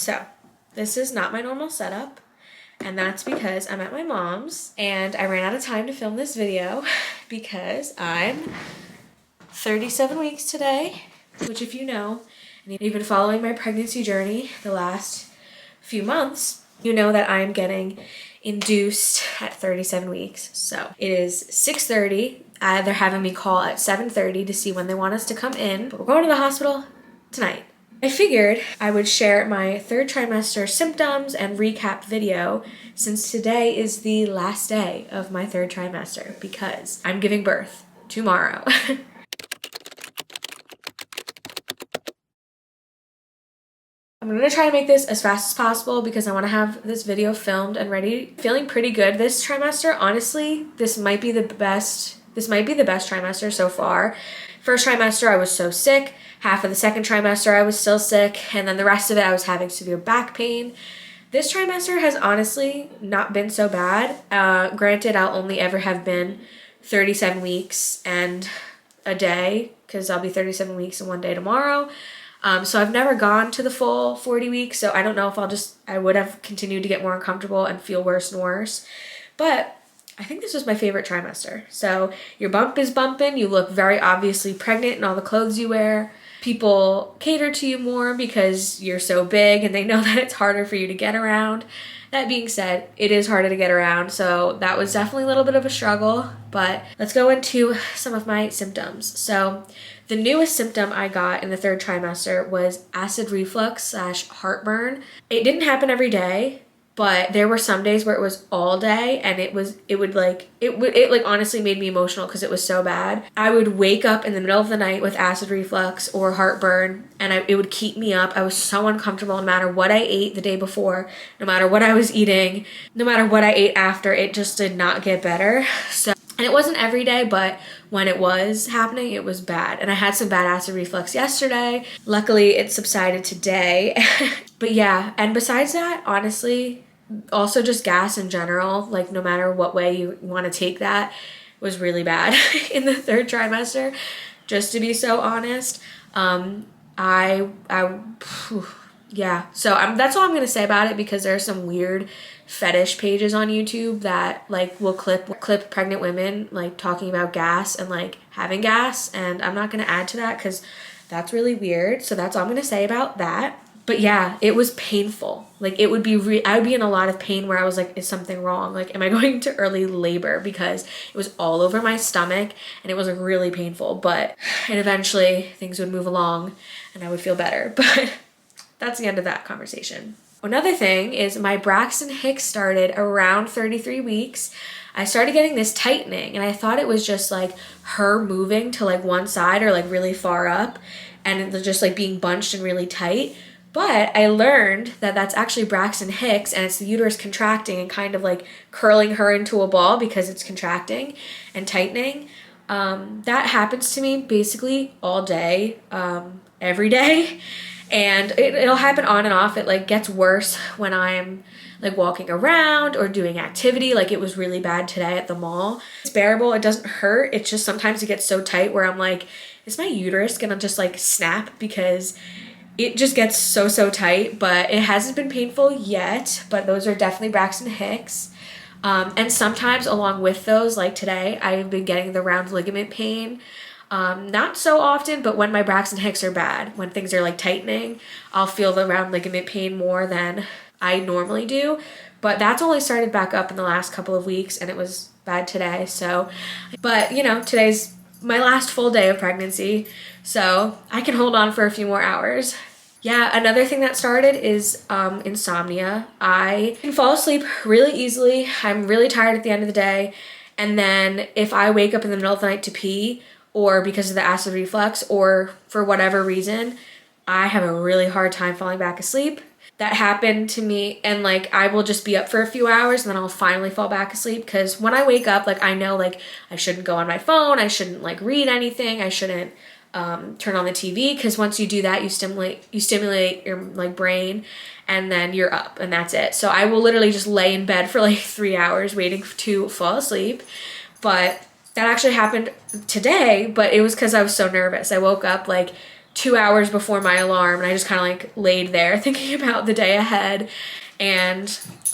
So this is not my normal setup, and that's because I'm at my mom's and I ran out of time to film this video because I'm 37 weeks today, which if you know, and you've been following my pregnancy journey the last few months, you know that I'm getting induced at 37 weeks. So it is 6:30. They're having me call at 7:30 to see when they want us to come in, but we're going to the hospital tonight. I figured I would share my third trimester symptoms and recap video since today is the last day of my third trimester because I'm giving birth tomorrow. I'm gonna try to make this as fast as possible because I want to have this video filmed and ready. Feeling pretty good this trimester. Honestly, this might be the best trimester so far. First trimester, I was so sick. Half of the second trimester, I was still sick. And then the rest of it, I was having severe back pain. This trimester has honestly not been so bad. Granted, I'll only ever have been 37 weeks and a day because I'll be 37 weeks and one day tomorrow. So I've never gone to the full 40 weeks. So I don't know if I would have continued to get more uncomfortable and feel worse and worse. But I think this was my favorite trimester. So your bump is bumping. You look very obviously pregnant in all the clothes you wear. People cater to you more because you're so big and they know that it's harder for you to get around. That being said, it is harder to get around. So that was definitely a little bit of a struggle, but let's go into some of my symptoms. So the newest symptom I got in the third trimester was acid reflux / heartburn. It didn't happen every day, but there were some days where it was all day and it honestly made me emotional because it was so bad. I would wake up in the middle of the night with acid reflux or heartburn and it would keep me up. I was so uncomfortable no matter what I ate the day before, no matter what I was eating, no matter what I ate after, it just did not get better. And it wasn't every day, but when it was happening, it was bad. And I had some bad acid reflux yesterday. Luckily, it subsided today. But yeah, and besides that, honestly, also just gas in general, like no matter what way you want to take that, was really bad in the third trimester. Just to be so honest, yeah. So that's all I'm gonna say about it because there are some weird fetish pages on YouTube that like will clip pregnant women like talking about gas and like having gas, and I'm not gonna add to that because that's really weird. So that's all I'm gonna say about that. But yeah, it was painful. Like it would be I would be in a lot of pain where I was like, is something wrong? Like, am I going to early labor? Because it was all over my stomach and it was like really painful. And eventually things would move along and I would feel better. But that's the end of that conversation. Another thing is my Braxton Hicks started around 33 weeks. I started getting this tightening and I thought it was just like her moving to like one side or like really far up and it was just like being bunched and really tight. But I learned that that's actually Braxton Hicks and it's the uterus contracting and kind of like curling her into a ball because it's contracting and tightening. That happens to me basically all day, every day. And it'll happen on and off. It like gets worse when I'm like walking around or doing activity. Like it was really bad today at the mall. It's bearable. It doesn't hurt. It's just sometimes it gets so tight where I'm like, is my uterus gonna just like snap? Because it just gets so tight. But it hasn't been painful yet. But those are definitely Braxton Hicks. And sometimes along with those, like today, I've been getting the round ligament pain. Not so often, but when my Braxton Hicks are bad, when things are like tightening, I'll feel the round ligament pain more than I normally do. But that's only started back up in the last couple of weeks and it was bad today. So, but you know, today's my last full day of pregnancy, so I can hold on for a few more hours. Yeah, another thing that started is insomnia. I can fall asleep really easily. I'm really tired at the end of the day. And then if I wake up in the middle of the night to pee, or because of the acid reflux, or for whatever reason, I have a really hard time falling back asleep. That happened to me, and like I will just be up for a few hours and then I'll finally fall back asleep because when I wake up, like I know like I shouldn't go on my phone, I shouldn't like read anything, I shouldn't turn on the TV because once you do that, you stimulate your like brain and then you're up and that's it. So I will literally just lay in bed for like 3 hours waiting to fall asleep. But that actually happened today, but it was because I was so nervous. I woke up like 2 hours before my alarm, and I just kind of like laid there thinking about the day ahead and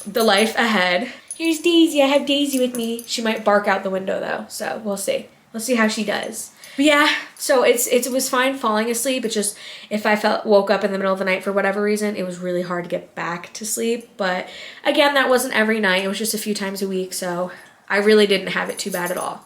the life ahead. Here's Daisy. I have Daisy with me. She might bark out the window though, so we'll see. We'll see how she does. But yeah, so it was fine falling asleep. It's just if I woke up in the middle of the night for whatever reason, it was really hard to get back to sleep. But again, that wasn't every night. It was just a few times a week, so I really didn't have it too bad at all.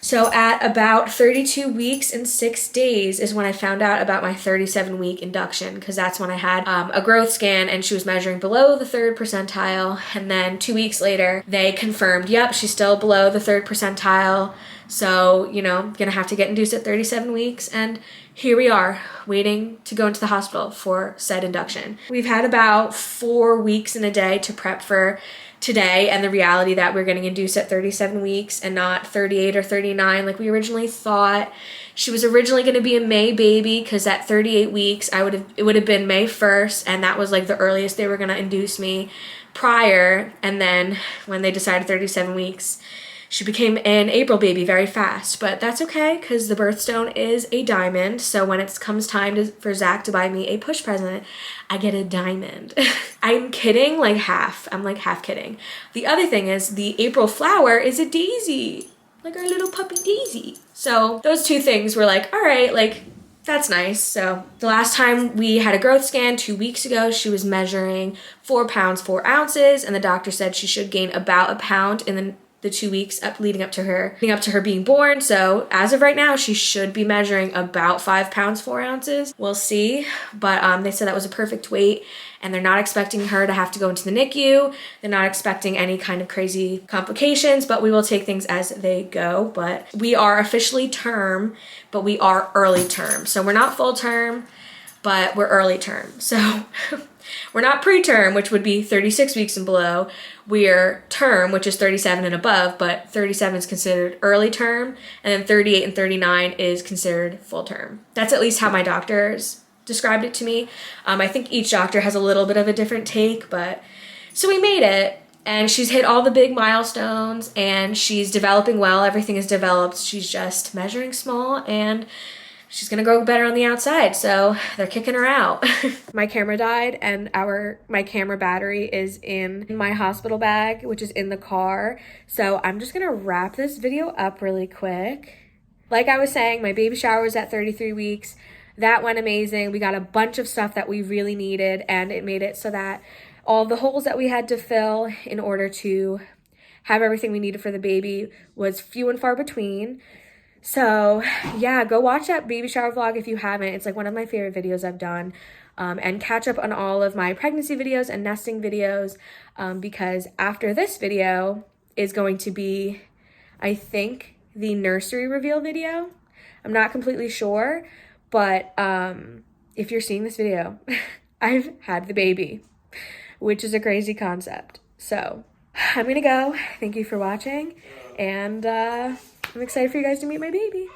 So at about 32 weeks and 6 days is when I found out about my 37-week induction, because that's when I had a growth scan and she was measuring below the 3rd percentile. And then 2 weeks later, they confirmed, yep, she's still below the 3rd percentile. So, you know, gonna have to get induced at 37 weeks. And here we are, waiting to go into the hospital for said induction. We've had about 4 weeks and a day to prep for today and the reality that we're getting induced at 37 weeks and not 38 or 39 like we originally thought. She was originally going to be a May baby because at 38 weeks it would have been May 1st, and that was like the earliest they were going to induce me prior. And then when they decided 37 weeks, she became an April baby very fast, but that's okay because the birthstone is a diamond. So when it comes time for Zach to buy me a push present, I get a diamond. I'm kidding, like half. I'm like half kidding. The other thing is the April flower is a daisy, like our little puppy Daisy. So those two things were like, all right, like that's nice. So the last time we had a growth scan 2 weeks ago, she was measuring 4 pounds, 4 ounces, and the doctor said she should gain about a pound in the 2 weeks leading up to her being born. So as of right now, she should be measuring about 5 pounds, 4 ounces. We'll see. But they said that was a perfect weight, and they're not expecting her to have to go into the NICU. They're not expecting any kind of crazy complications, but we will take things as they go. But we are officially term, but we are early term. So we're not full term, but we're early term. So we're not preterm, which would be 36 weeks and below. We're term, which is 37 and above, but 37 is considered early term, and then 38 and 39 is considered full term. That's at least how my doctors described it to me. I think each doctor has a little bit of a different take, but so we made it, and she's hit all the big milestones, and she's developing well. Everything is developed. She's just measuring small, and she's gonna grow better on the outside, so they're kicking her out. My camera died, and my camera battery is in my hospital bag, which is in the car. So I'm just gonna wrap this video up really quick. Like I was saying, my baby shower was at 33 weeks. That went amazing. We got a bunch of stuff that we really needed, and it made it so that all the holes that we had to fill in order to have everything we needed for the baby was few and far between. So yeah, go watch that baby shower vlog if you haven't. It's like one of my favorite videos I've done. And catch up on all of my pregnancy videos and nesting videos, because after this video is going to be, I think, the nursery reveal video. I'm not completely sure, but if you're seeing this video, I've had the baby, which is a crazy concept. So I'm gonna go. Thank you for watching, and I'm excited for you guys to meet my baby.